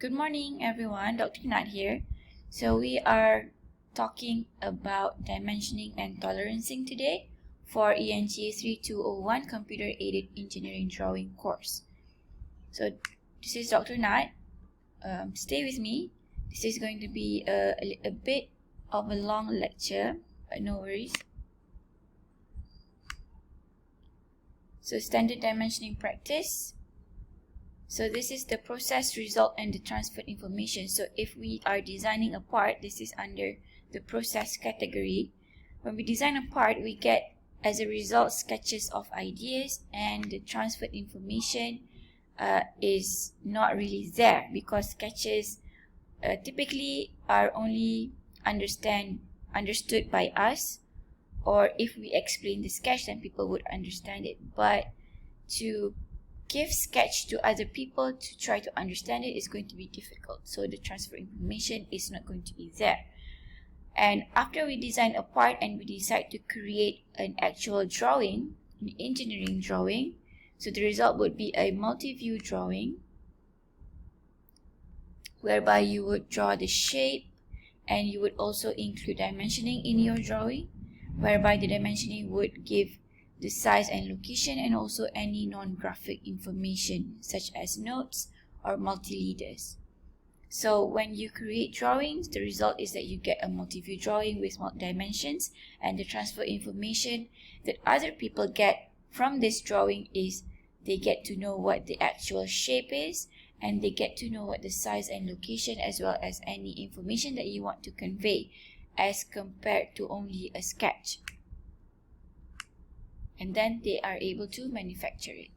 Good morning everyone, Dr. Nat here. So we are talking about dimensioning and tolerancing today for ENG3201 Computer Aided Engineering Drawing course. So this is Dr. Nat. Stay with me. This is going to be a bit of a long lecture, but no worries. So standard dimensioning practice. So this is the process, result, and the transferred information. So if we are designing a part, this is under the process category. When we design a part, we get as a result sketches of ideas, and the transferred information is not really there because sketches typically are only understood by us, or if we explain the sketch, then people would understand it. But to give sketch to other people to try to understand it is going to be difficult, so the transfer information is not going to be there. And after we design a part and we decide to create an actual drawing, an engineering drawing, so the result would be a multi-view drawing whereby you would draw the shape, and you would also include dimensioning in your drawing, whereby the dimensioning would give the size and location, and also any non-graphic information such as notes or multi-leaders. So when you create drawings, the result is that you get a multi-view drawing with dimensions, and the transfer information that other people get from this drawing is they get to know what the actual shape is, and they get to know what the size and location, as well as any information that you want to convey, as compared to only a sketch. And then they are able to manufacture it.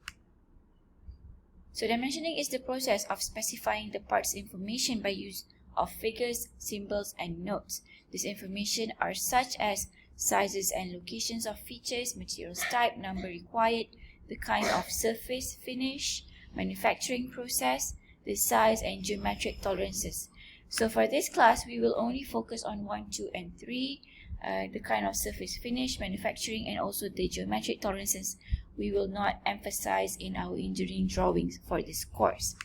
So dimensioning is the process of specifying the part's information by use of figures, symbols, and notes. This information are such as sizes and locations of features, materials type, number required, the kind of surface finish, manufacturing process, the size, and geometric tolerances. So for this class, we will only focus on 1, 2, and 3. The kind of surface finish, manufacturing, and also the geometric tolerances we will not emphasize in our engineering drawings for this course.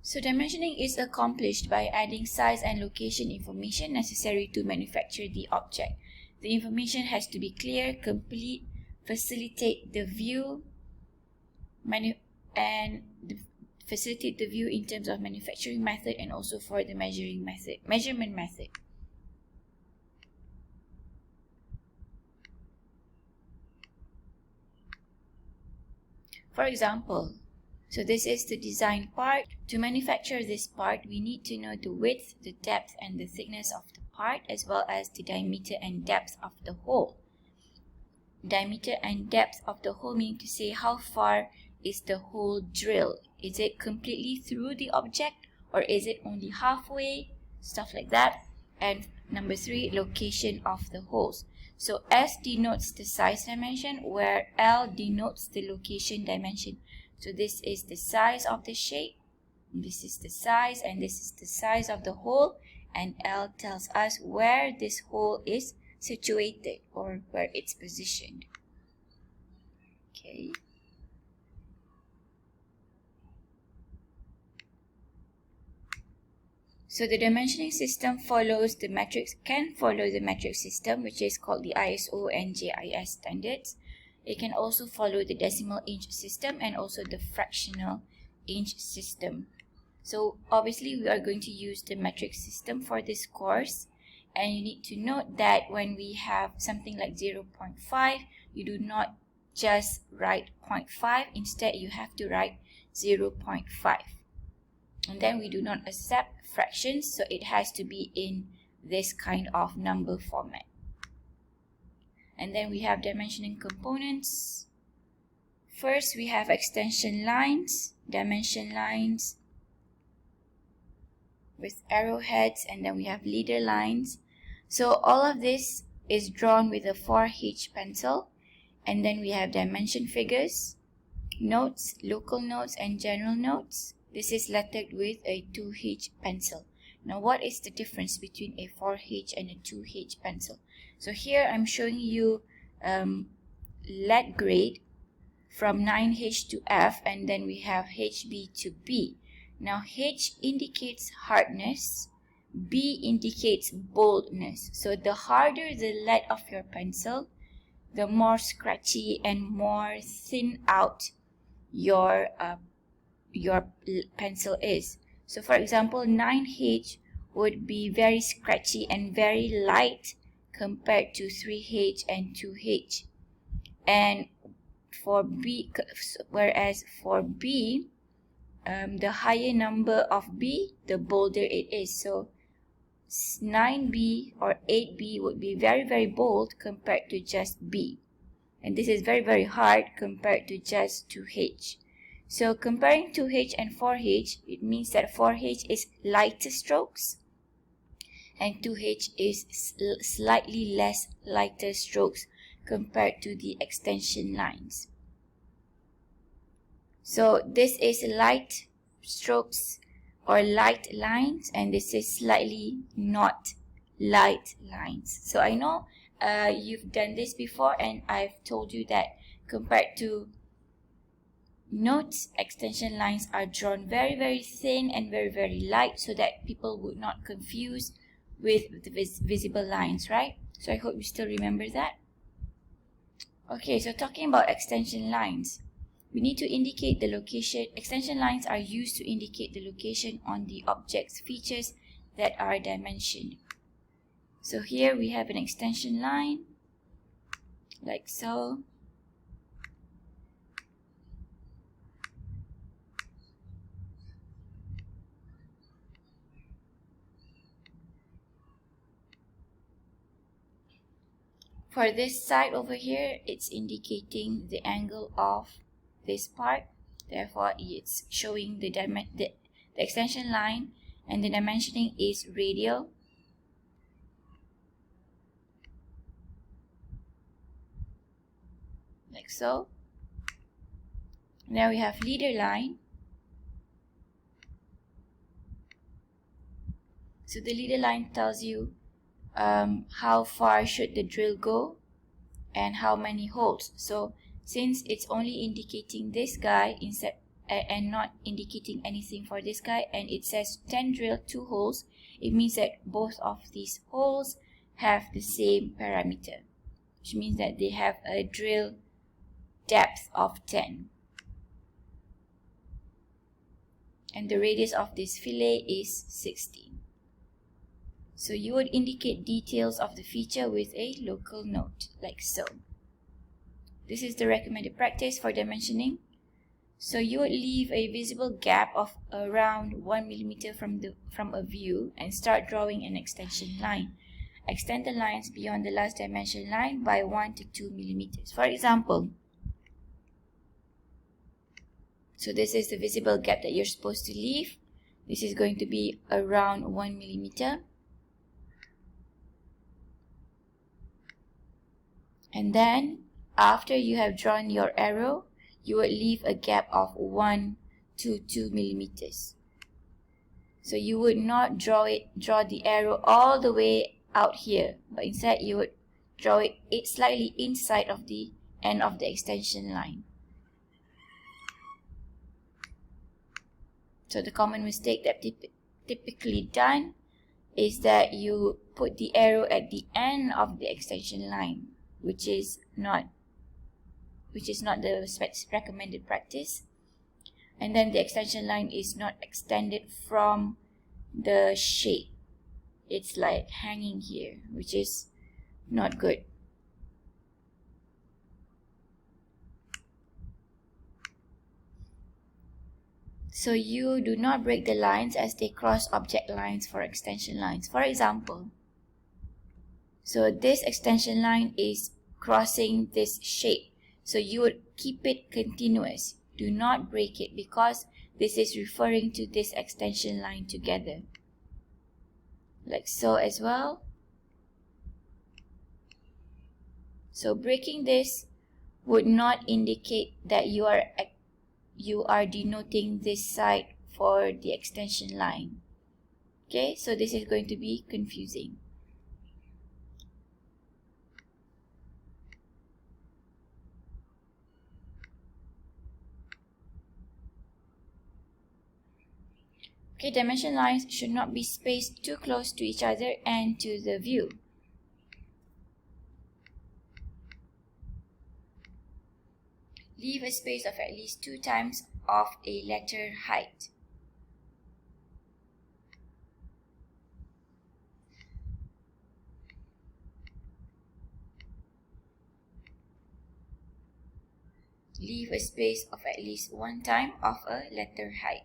So dimensioning is accomplished by adding size and location information necessary to manufacture the object. The information has to be clear, complete, facilitate the view, facilitate the view in terms of manufacturing method, and also for the measurement method. For example, so this is the design part. To manufacture this part, we need to know the width, the depth, and the thickness of the part, as well as the diameter and depth of the hole. Diameter and depth of the hole mean to say how far is the hole drilled. Is it completely through the object, or is it only halfway? Stuff like that. And number 3, location of the holes. So S denotes the size dimension, where L denotes the location dimension. So this is the size of the shape, this is the size, and this is the size of the hole, and L tells us where this hole is situated, or where it's positioned. Okay. So the dimensioning system can follow the metric system, which is called the ISO and JIS standards. It can also follow the decimal inch system and also the fractional inch system. So obviously we are going to use the metric system for this course, and you need to note that when we have something like 0.5, you do not just write 0.5, instead you have to write 0.5. And then we do not accept fractions, so it has to be in this kind of number format. And then we have dimensioning components. First, we have extension lines, dimension lines with arrowheads, and then we have leader lines. So all of this is drawn with a 4H pencil. And then we have dimension figures, notes, local notes, and general notes. This is lettered with a 2H pencil. Now, what is the difference between a 4H and a 2H pencil? So here I'm showing you lead grade from 9H to F, and then we have HB to B. Now H indicates hardness, B indicates boldness. So the harder the lead of your pencil, the more scratchy and more thin out your pencil is. So for example, 9H would be very scratchy and very light compared to 3H and 2H. And for B, whereas for B, the higher number of B, the bolder it is. So 9B or 8B would be very, very bold compared to just B. And this is very, very hard compared to just 2H. So comparing 2H and 4H, it means that 4H is lighter strokes and 2H is slightly less lighter strokes compared to the extension lines. So this is light strokes or light lines, and this is slightly not light lines. So I know you've done this before, and I've told you that compared to notes, extension lines are drawn very, very thin and very, very light so that people would not confuse with the visible lines, right? So I hope you still remember that. Okay, so talking about extension lines, we need to indicate the location. Extension lines are used to indicate the location on the object's features that are dimensioned. So here we have an extension line, like so. For this side over here, it's indicating the angle of this part. Therefore, it's showing the extension line, and the dimensioning is radial. Like so. Now we have leader line. So the leader line tells you how far should the drill go and how many holes. So since it's only indicating this guy instead and not indicating anything for this guy, and it says 10 drill 2 holes, it means that both of these holes have the same parameter, which means that they have a drill depth of 10. And the radius of this fillet is 16. So you would indicate details of the feature with a local note, like so. This is the recommended practice for dimensioning. So you would leave a visible gap of around 1 mm from a view and start drawing an extension line. Extend the lines beyond the last dimension line by 1 to 2 mm. For example, so this is the visible gap that you're supposed to leave. This is going to be around 1 mm. And then, after you have drawn your arrow, you would leave a gap of 1 to 2 mm. So you would not draw the arrow all the way out here, but instead you would draw it slightly inside of the end of the extension line. So the common mistake that typically done is that you put the arrow at the end of the extension line, which is not the recommended practice. And then the extension line is not extended from the shape. It's like hanging here, which is not good. So you do not break the lines as they cross object lines for extension lines. For example, so this extension line is crossing this shape. So you would keep it continuous. Do not break it because this is referring to this extension line together. Like so as well. So breaking this would not indicate that you are denoting this side for the extension line. Okay, so this is going to be confusing. Okay, dimension lines should not be spaced too close to each other and to the view. Leave a space of at least 2 times of a letter height. Leave a space of at least 1 time of a letter height.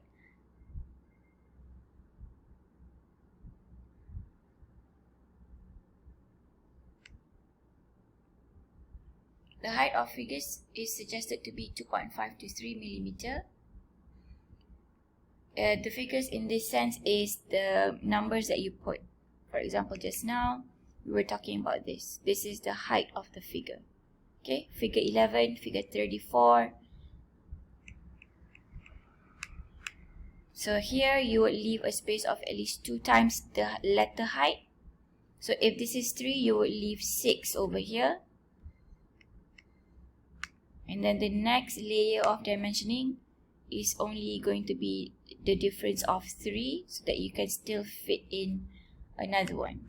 The height of figures is suggested to be 2.5 to 3 millimeter. The figures in this sense is the numbers that you put. For example, just now we were talking about this. This is the height of the figure. Okay, figure 11, figure 34. So here you would leave a space of at least 2 times the letter height. So if this is 3, you would leave 6 over here. And then the next layer of dimensioning is only going to be the difference of 3, so that you can still fit in another one.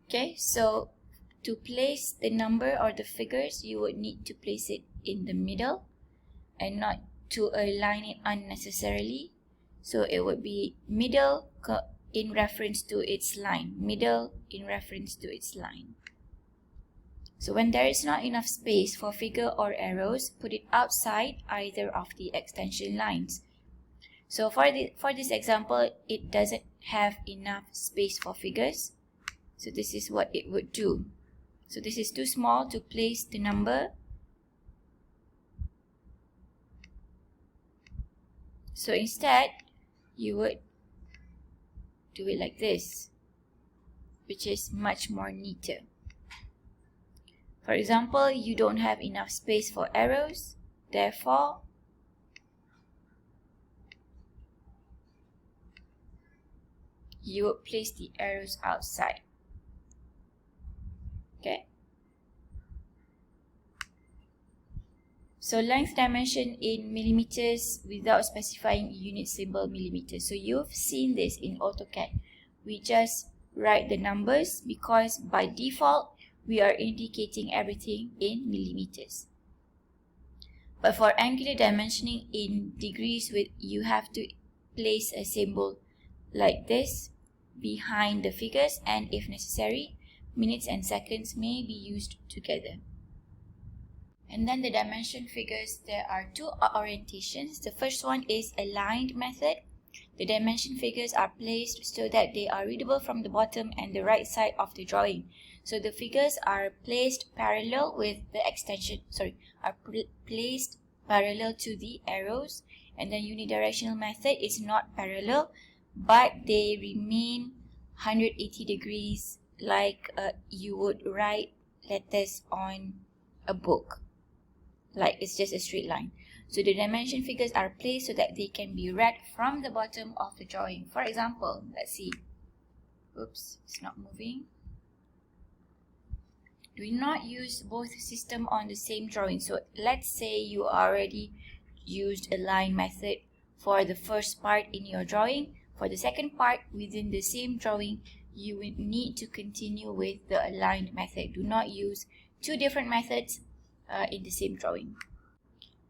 Okay, so to place the number or the figures, you would need to place it in the middle and not to align it unnecessarily. So it would be middle in reference to its line, middle in reference to its line. So when there is not enough space for figure or arrows, put it outside either of the extension lines. So for this example, it doesn't have enough space for figures. So this is what it would do. So this is too small to place the number. So instead, you would do it like this, which is much more neater. For example, you don't have enough space for arrows, therefore, you would place the arrows outside. Okay. So length dimension in millimeters without specifying unit symbol millimeters. So you've seen this in AutoCAD. We just write the numbers because by default we are indicating everything in millimeters. But for angular dimensioning in degrees, you have to place a symbol like this behind the figures, and if necessary, minutes and seconds may be used together. And then the dimension figures, there are 2 orientations. The first one is aligned method. The dimension figures are placed so that they are readable from the bottom and the right side of the drawing. So the figures are placed parallel with the placed parallel to the arrows. And the unidirectional method is not parallel, but they remain 180 degrees like you would write letters on a book. Like it's just a straight line. So the dimension figures are placed so that they can be read from the bottom of the drawing. For example, let's see. Oops, it's not moving. Do not use both systems on the same drawing. So let's say you already used a line method for the first part in your drawing. For the second part within the same drawing, you will need to continue with the aligned method. Do not use 2 different methods in the same drawing.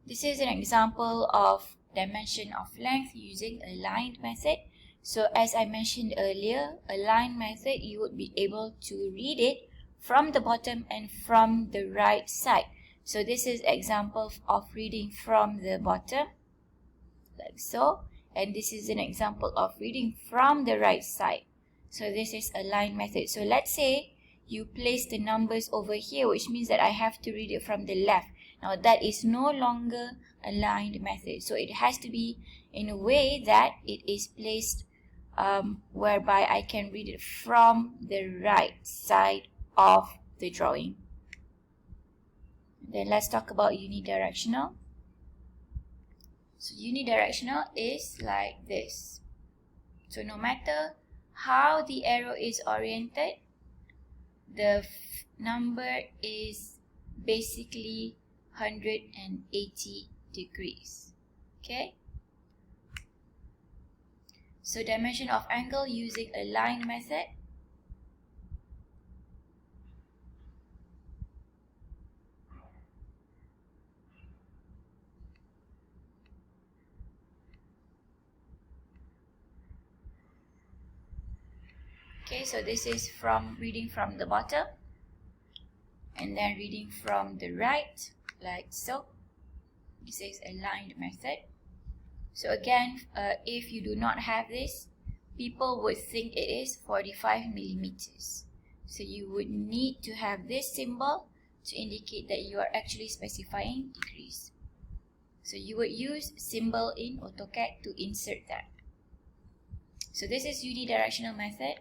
This is an example of dimension of length using aligned method. So as I mentioned earlier, aligned method, you would be able to read it from the bottom and from the right side. So this is example of reading from the bottom, like so. And this is an example of reading from the right side. So this is aligned method. So let's say you place the numbers over here, which means that I have to read it from the left. Now that is no longer aligned method. So it has to be in a way that it is placed whereby I can read it from the right side of the drawing. Then let's talk about unidirectional. So unidirectional is like this. So no matter how the arrow is oriented, the number is basically 180 degrees. Okay? So dimension of angle using a line method. Okay, so this is reading from the bottom and then reading from the right, like so. This is a lined method. So again, if you do not have this, people would think it is 45 millimeters. So you would need to have this symbol to indicate that you are actually specifying degrees. So you would use symbol in AutoCAD to insert that. So this is unidirectional method.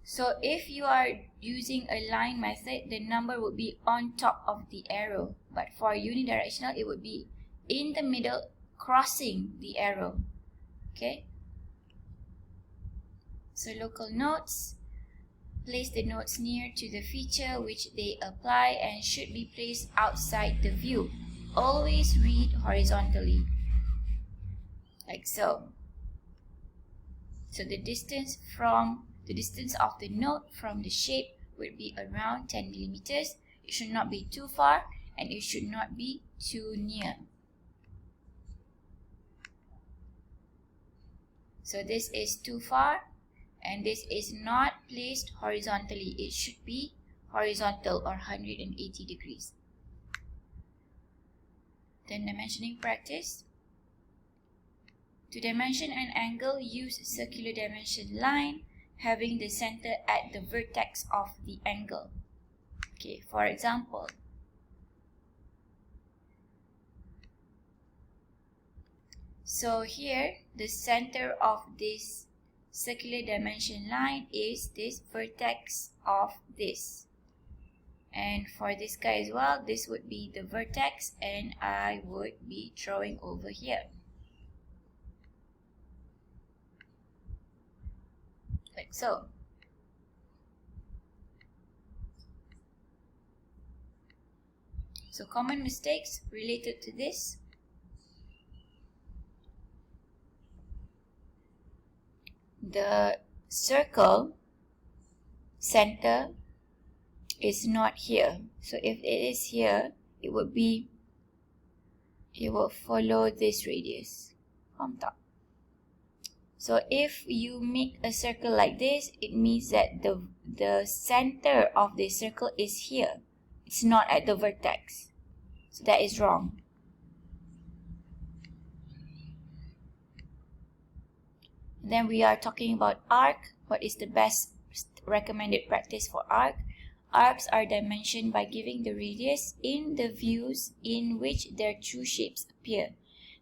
So if you are using a line method, the number would be on top of the arrow. But for unidirectional, it would be in the middle, crossing the arrow. Okay? So local notes, place the notes near to the feature which they apply and should be placed outside the view. Always read horizontally, like so. So the distance of the note from the shape would be around 10 millimeters. It should not be too far and it should not be too near. So this is too far and this is not placed horizontally. It should be horizontal or 180 degrees. Then dimensioning practice. To dimension an angle, use circular dimension line having the center at the vertex of the angle. Okay, for example, so here the center of this circular dimension line is this vertex of this, and for this guy as well, this would be the vertex and I would be drawing over here like so. So common mistakes related to this. The circle center is not here. So if it is here, it will follow this radius from top. So if you make a circle like this, it means that the center of the circle is here. It's not at the vertex. So that is wrong. Then we are talking about arc. What is the best recommended practice for arc? Arcs are dimensioned by giving the radius in the views in which their true shapes appear.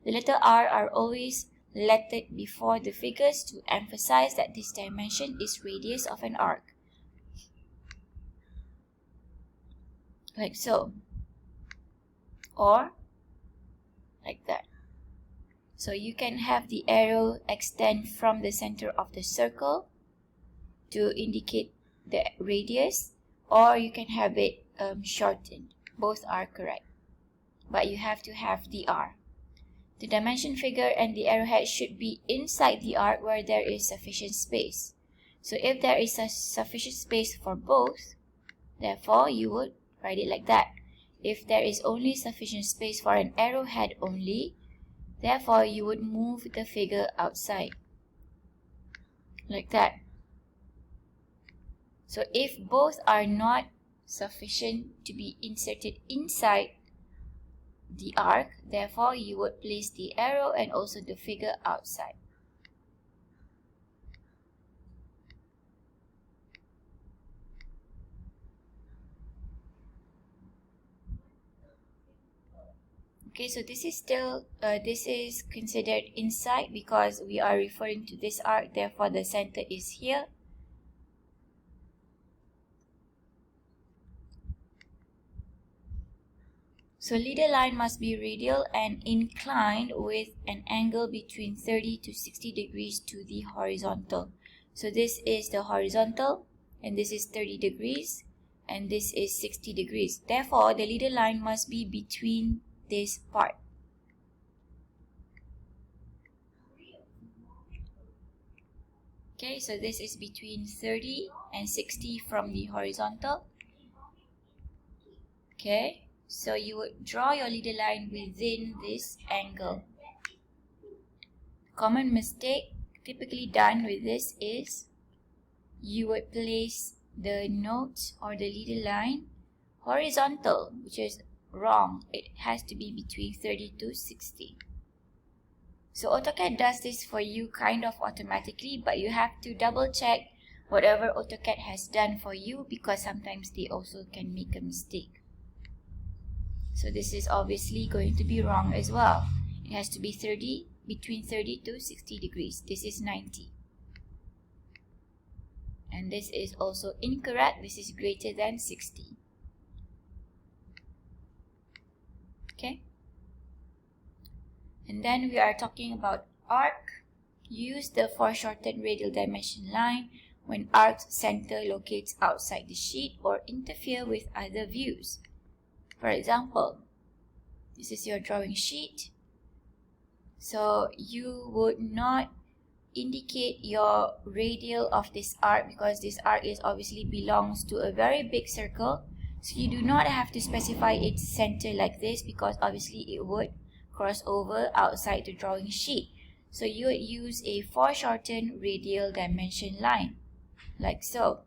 The letter R are always lettered before the figures to emphasize that this dimension is radius of an arc. Like so. Or like that. So you can have the arrow extend from the center of the circle to indicate the radius, or you can have it shortened. Both are correct. But you have to have the R. The dimension figure and the arrowhead should be inside the arc where there is sufficient space. So if there is a sufficient space for both, therefore you would write it like that. If there is only sufficient space for an arrowhead only, therefore you would move the figure outside. Like that. So if both are not sufficient to be inserted inside the arc, therefore you would place the arrow and also the figure outside. Okay, so this is still, this is considered inside because we are referring to this arc, therefore the center is here. So leader line must be radial and inclined with an angle between 30 to 60 degrees to the horizontal. So this is the horizontal, and this is 30 degrees, and this is 60 degrees. Therefore, the leader line must be between this part. Okay, so this is between 30 and 60 from the horizontal. Okay, so you would draw your leader line within this angle. Common mistake typically done with this is you would place the note or the leader line horizontal, which is wrong. It has to be between 30 to 60. So AutoCAD does this for you kind of automatically, but you have to double check whatever AutoCAD has done for you, because sometimes they also can make a mistake. So this is obviously going to be wrong as well. It has to be between 30 to 60 degrees. This is 90. And this is also incorrect. This is greater than 60. Okay. And then we are talking about arc. Use the foreshortened radial dimension line when arc's center locates outside the sheet or interfere with other views. For example, this is your drawing sheet. So you would not indicate your radial of this arc, because this arc is obviously belongs to a very big circle. So you do not have to specify its center like this, because obviously it would cross over outside the drawing sheet. So you would use a foreshortened radial dimension line, like so.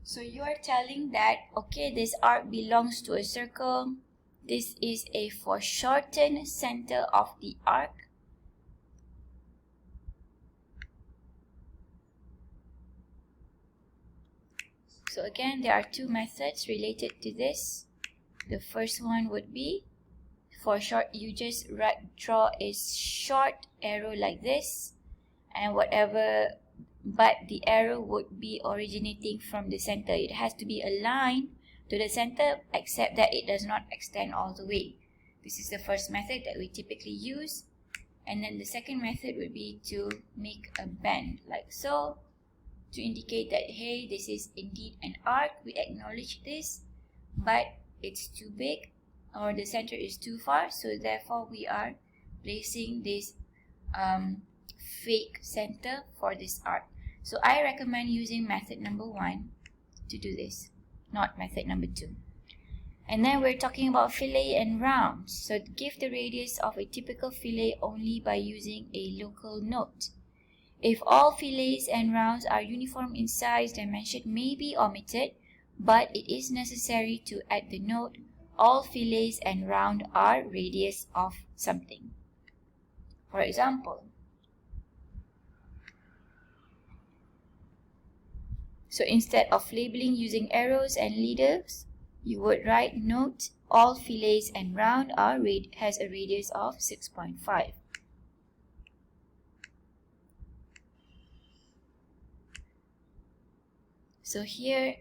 So you are telling that, okay, this arc belongs to a circle. This is a foreshortened center of the arc. So again, there are two methods related to this. The first one would be, for short, you just draw a short arrow like this, and whatever, but the arrow would be originating from the center. It has to be aligned to the center, except that it does not extend all the way. This is the first method that we typically use. And then the second method would be to make a bend like so, to indicate that, hey, this is indeed an arc. We acknowledge this, but it's too big, or the center is too far, so therefore we are placing this fake center for this arc. So I recommend using method number 1 to do this, not method number 2. And then we're talking about fillet and rounds. So give the radius of a typical fillet only by using a local note. If all fillets and rounds are uniform in size, dimension may be omitted, but it is necessary to add the note, all fillets and round are radius of something. For example, so instead of labeling using arrows and leaders, you would write note, all fillets and round are has a radius of 6.5. So here,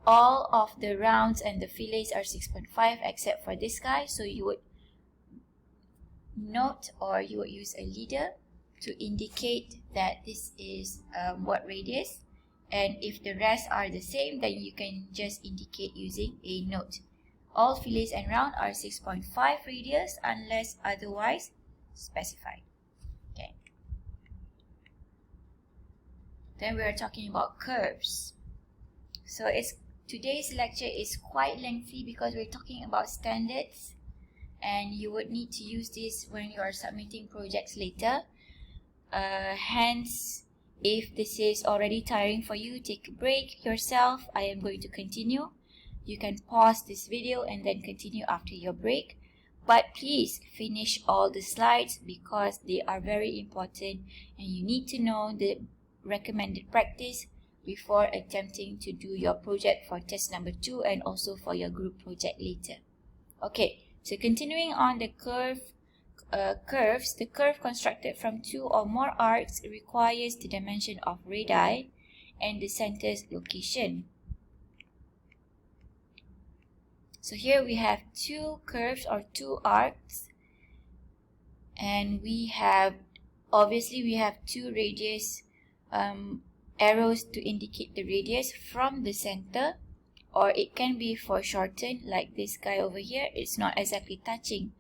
all of the rounds and the fillets are 6.5 except for this guy. So you would note, or you would use a leader to indicate that this is what radius. And if the rest are the same, then you can just indicate using a note. All fillets and round are 6.5 radius unless otherwise specified. Okay. Then we are talking about curves. So today's lecture is quite lengthy because we're talking about standards, and you would need to use this when you are submitting projects later. Hence, if this is already tiring for you, take a break yourself. I am going to continue. You can pause this video and then continue after your break. But please finish all the slides because they are very important and you need to know the recommended practice before attempting to do your project for test number 2 and also for your group project later. Okay, so continuing on the curve curves, the curve constructed from two or more arcs requires the dimension of radii and the center's location. So here we have two curves or two arcs, and we have, obviously we have two radius arrows to indicate the radius from the center, or it can be foreshortened like this guy over here. It's not exactly touching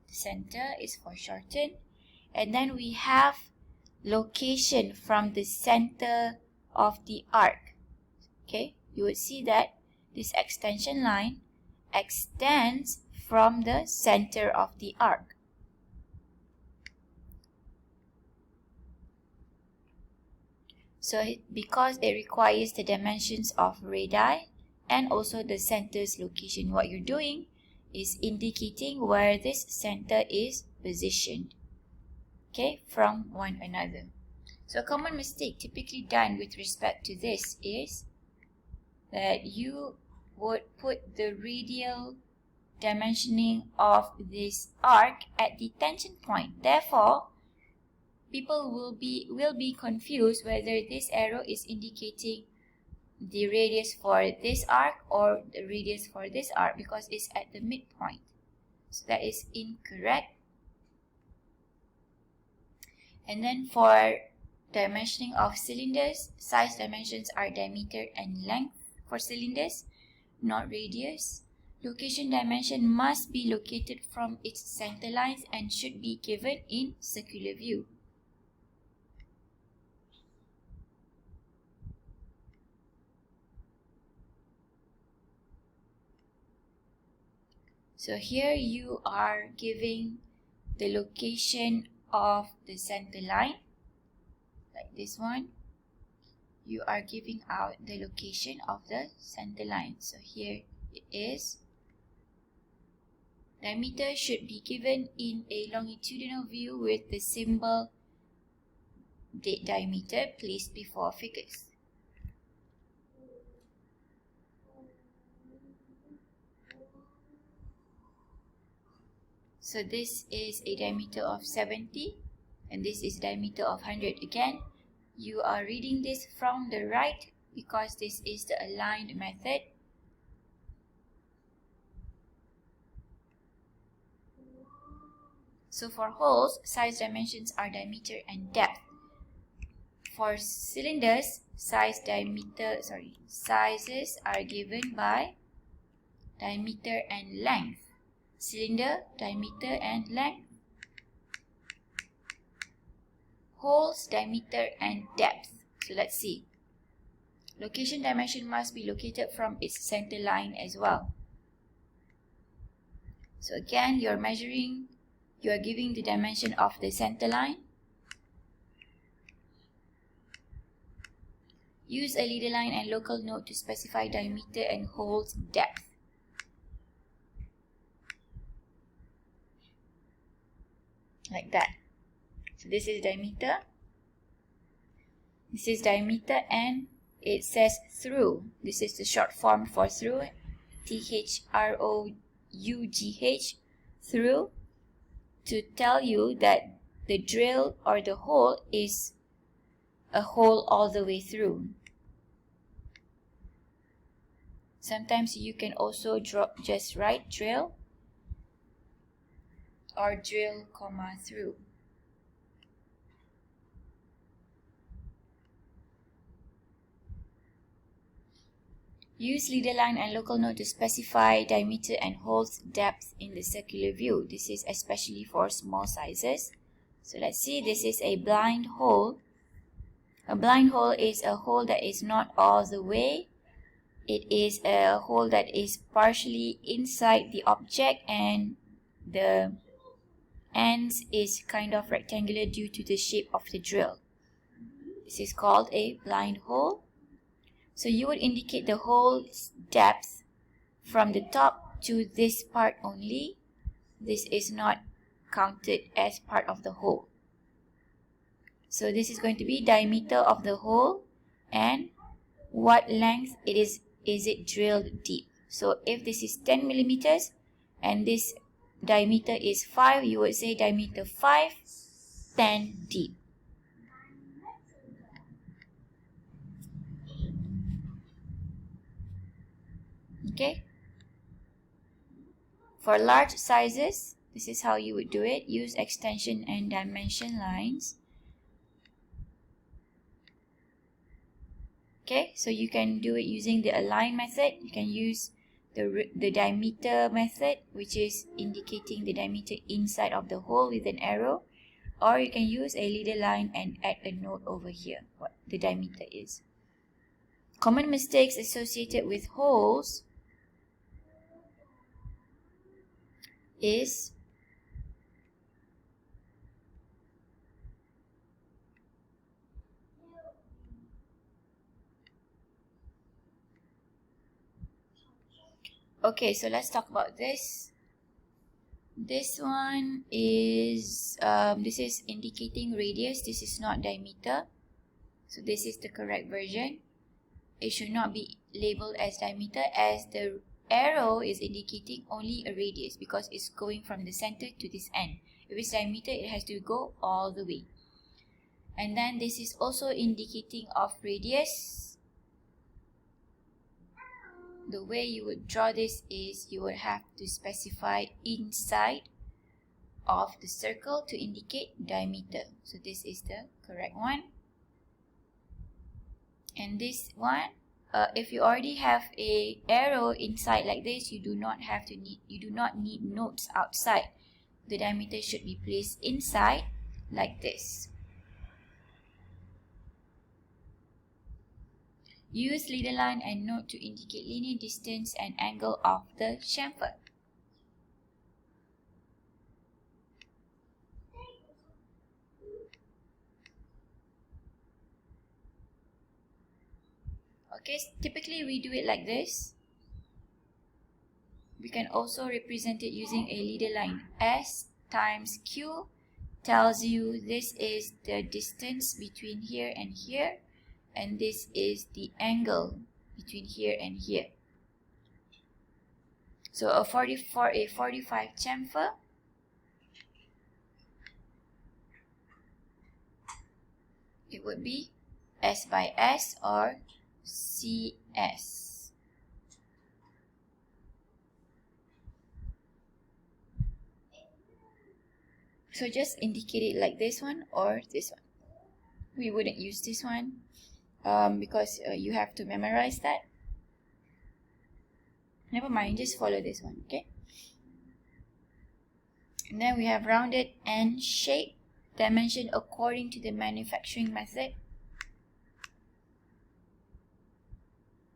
the center, it's foreshortened. And then we have location from the center of the arc. Okay, you would see that this extension line extends from the center of the arc. So because it requires the dimensions of radii and also the center's location, what you're doing is indicating where this center is positioned, okay, from one another. So a common mistake typically done with respect to this is that you would put the radial dimensioning of this arc at the tangent point. Therefore, people will be confused whether this arrow is indicating the radius for this arc or the radius for this arc, because it's at the midpoint. So that is incorrect. And then for dimensioning of cylinders, size dimensions are diameter and length for cylinders, not radius. Location dimension must be located from its center lines and should be given in circular view. So here you are giving the location of the center line, like this one. You are giving out the location of the center line. So here it is. Diameter should be given in a longitudinal view with the symbol diameter placed before figures. So this is a diameter of 70 and this is diameter of 100. Again, you are reading this from the right because this is the aligned method. So for holes, size dimensions are diameter and depth. For cylinders, sizes are given by diameter and length. Cylinder, diameter and length. Holes, diameter and depth. So let's see. Location dimension must be located from its center line as well. So again, you are giving the dimension of the center line. Use a leader line and local note to specify diameter and holes depth. Like that. So this is diameter. This is diameter and it says through. This is the short form for through. T-H-R-O-U-G-H, through, to tell you that the drill or the hole is a hole all the way through. Sometimes you can also just write drill or drill, through. Use leader line and local note to specify diameter and holes depth in the circular view. This is especially for small sizes. So let's see, this is a blind hole. A blind hole is a hole that is not all the way. It is a hole that is partially inside the object and the ends is kind of rectangular due to the shape of the drill. This is called a blind hole. So you would indicate the hole's depth from the top to this part only. This is not counted as part of the hole. So this is going to be diameter of the hole and what length it is it drilled deep. So if this is 10 millimeters and this diameter is 5, you would say diameter 5, 10 deep. Okay. For large sizes, this is how you would do it. Use extension and dimension lines. Okay, so you can do it using the align method. You can use the diameter method, which is indicating the diameter inside of the hole with an arrow. Or you can use a leader line and add a note over here, what the diameter is. Common mistakes associated with holes is okay, so let's talk about this. This one is this is indicating radius. This is not diameter. So this is the correct version. It should not be labeled as diameter, as the arrow is indicating only a radius because it's going from the center to this end. If it's diameter, it has to go all the way. And then this is also indicating of radius. The way you would draw this is you would have to specify inside of the circle to indicate diameter. So this is the correct one. And this one, if you already have a arrow inside like this, you do not need notes outside. The diameter should be placed inside like this. Use leader line and note to indicate linear distance and angle of the chamfer. Okay, typically we do it like this. We can also represent it using a leader line. S times Q tells you this is the distance between here and here, and this is the angle between here and here. So for a 45 chamfer, it would be S by S or CS. So just indicate it like this one or this one. We wouldn't use this one because you have to memorize that. Never mind, just follow this one, okay? And then we have rounded end shape, dimension according to the manufacturing method.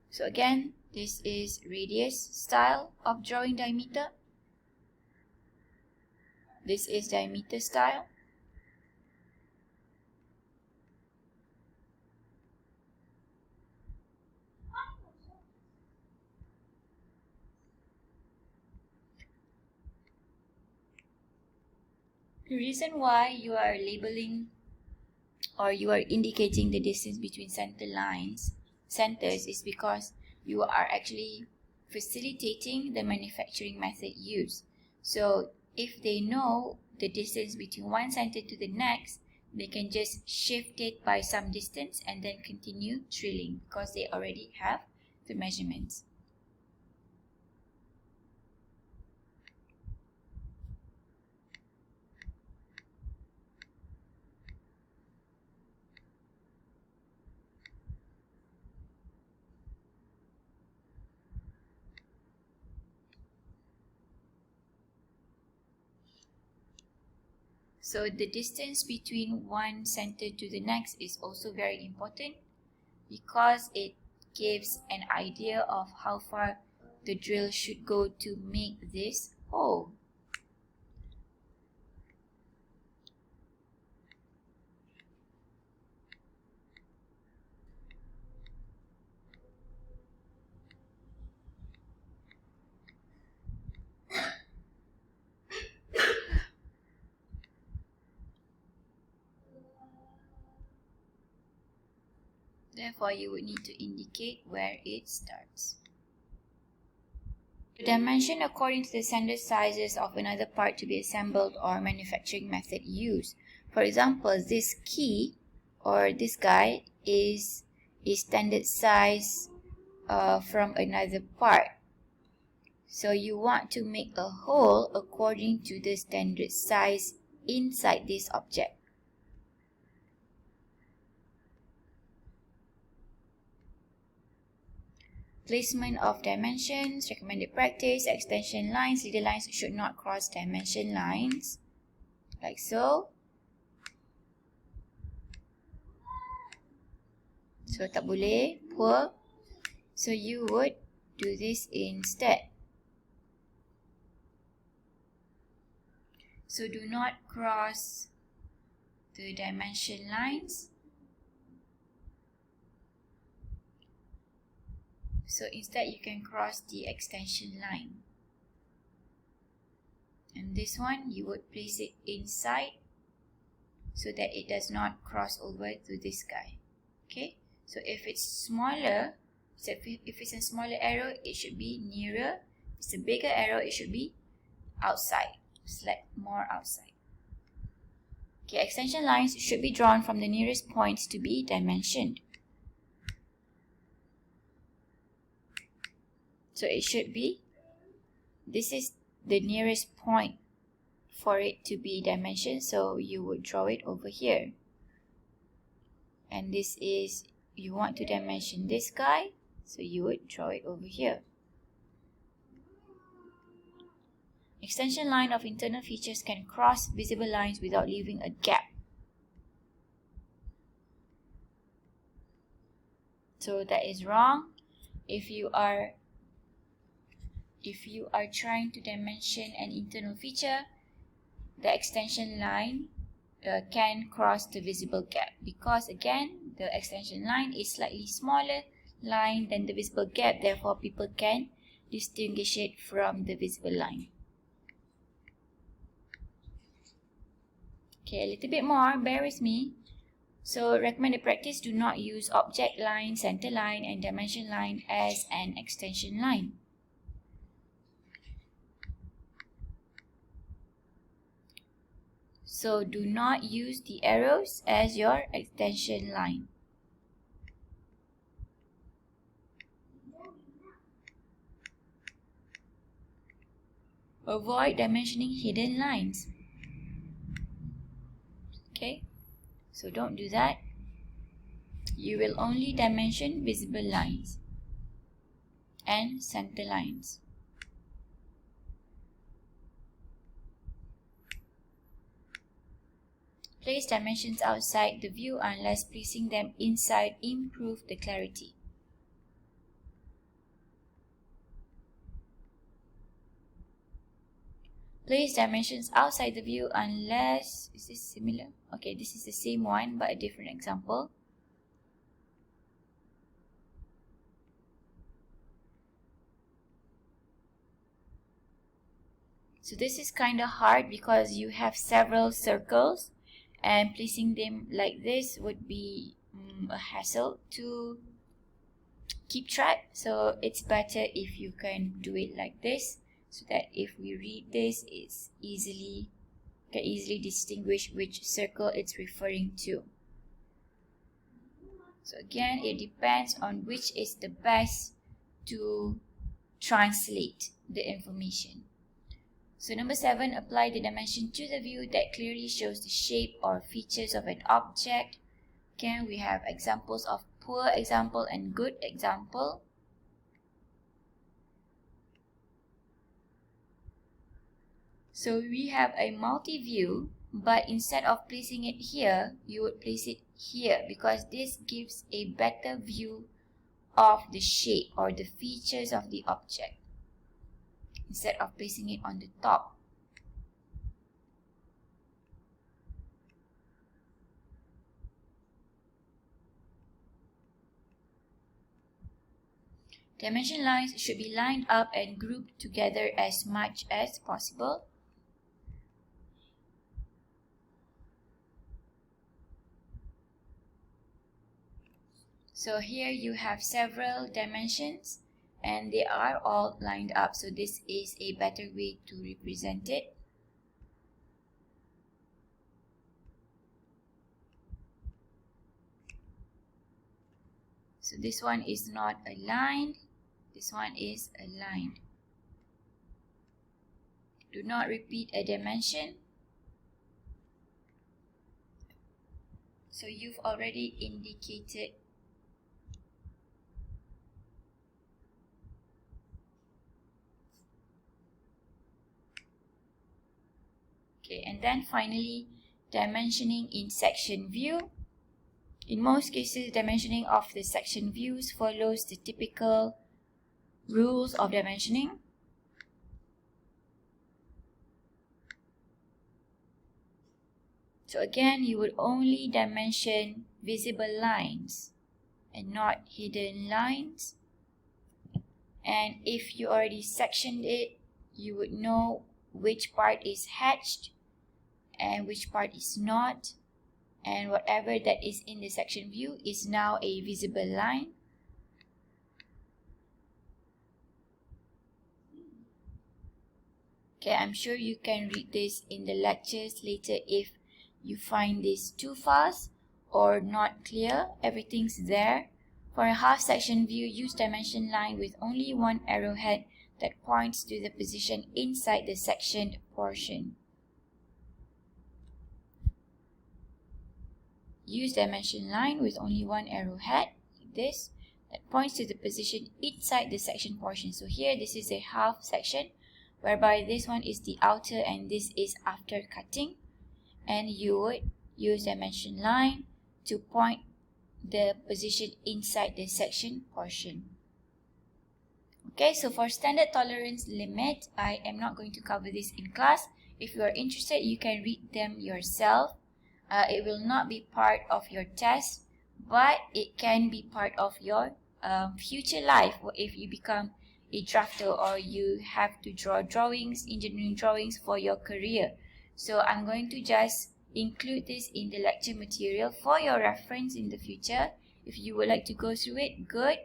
So again, this is radius style of drawing diameter. This is diameter style. The reason why you are labeling or you are indicating the distance between centers is because you are actually facilitating the manufacturing method used. So if they know the distance between one center to the next, they can just shift it by some distance and then continue drilling because they already have the measurements. So the distance between one center to the next is also very important because it gives an idea of how far the drill should go to make this hole. Therefore, you would need to indicate where it starts. Dimension according to the standard sizes of another part to be assembled or manufacturing method used. For example, this key or this guy is a standard size from another part. So you want to make a hole according to the standard size inside this object. Placement of dimensions, recommended practice, extension lines, leader lines should not cross dimension lines, like so. So tak boleh, poor. So you would do this instead. So do not cross the dimension lines. So instead you can cross the extension line. And this one you would place it inside so that it does not cross over to this guy. Okay, so if it's smaller, so if it's a smaller arrow, it should be nearer. If it's a bigger arrow, it should be outside, select more outside. Okay, extension lines should be drawn from the nearest points to be dimensioned. So it should be, this is the nearest point for it to be dimensioned, so you would draw it over here. And this is, you want to dimension this guy, so you would draw it over here. Extension line of internal features can cross visible lines without leaving a gap. So that is wrong. If you are trying to dimension an internal feature, the extension line can cross the visible gap, because again the extension line is slightly smaller line than the visible gap, therefore people can distinguish it from the visible line. Okay, a little bit more, bear with me. So recommended practice, do not use object line, center line and dimension line as an extension line. So do not use the arrows as your extension line. Avoid dimensioning hidden lines. Okay, so don't do that. You will only dimension visible lines and center lines. Place dimensions outside the view unless placing them inside improves the clarity. Place dimensions outside the view unless, is this similar? Okay, this is the same one but a different example. So this is kind of hard because you have several circles and placing them like this would be a hassle to keep track. So it's better if you can do it like this, so that if we read this, it's can easily distinguish which circle it's referring to. So again, it depends on which is the best to translate the information. So number 7, apply the dimension to the view that clearly shows the shape or features of an object. Again, we have examples of poor example and good example. So we have a multi-view, but instead of placing it here, you would place it here because this gives a better view of the shape or the features of the object, instead of placing it on the top. Dimension lines should be lined up and grouped together as much as possible. So here you have several dimensions and they are all lined up. So this is a better way to represent it. So this one is not aligned, this one is aligned. Do not repeat a dimension. So you've already indicated okay, and then finally dimensioning in section view. In most cases, dimensioning of the section views follows the typical rules of dimensioning. So again, you would only dimension visible lines and not hidden lines. And if you already sectioned it, you would know which part is hatched and which part is not. And whatever that is in the section view is now a visible line. Okay, I'm sure you can read this in the lectures later if you find this too fast or not clear. Everything's there. For a half section view, use dimension line with only one arrowhead that points to the position inside the sectioned portion. Use dimension line with only one arrowhead, like this, that points to the position inside the section portion. So here, this is a half section, whereby this one is the outer and this is after cutting. And you would use dimension line to point the position inside the section portion. Okay, so for standard tolerance limit, I am not going to cover this in class. If you are interested, you can read them yourself. It will not be part of your test, but it can be part of your future life. If you become a drafter or you have to draw drawings, engineering drawings for your career. So I'm going to just include this in the lecture material for your reference in the future. If you would like to go through it, good.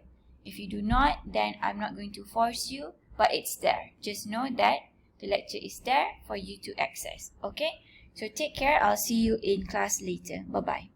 If you do not, then I'm not going to force you, but it's there. Just know that the lecture is there for you to access. Okay? So take care. I'll see you in class later. Bye-bye.